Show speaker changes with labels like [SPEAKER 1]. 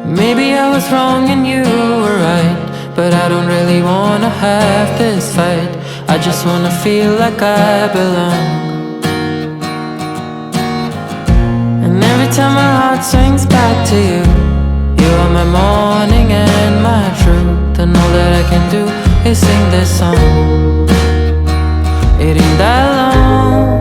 [SPEAKER 1] Maybe I was wrong and you were right, but I don't really wanna have this fight. I just wanna feel like I belong. And every time my heart swings back to you, you are my morning and my truth. And all that I can do is sing this song. It ain't that long,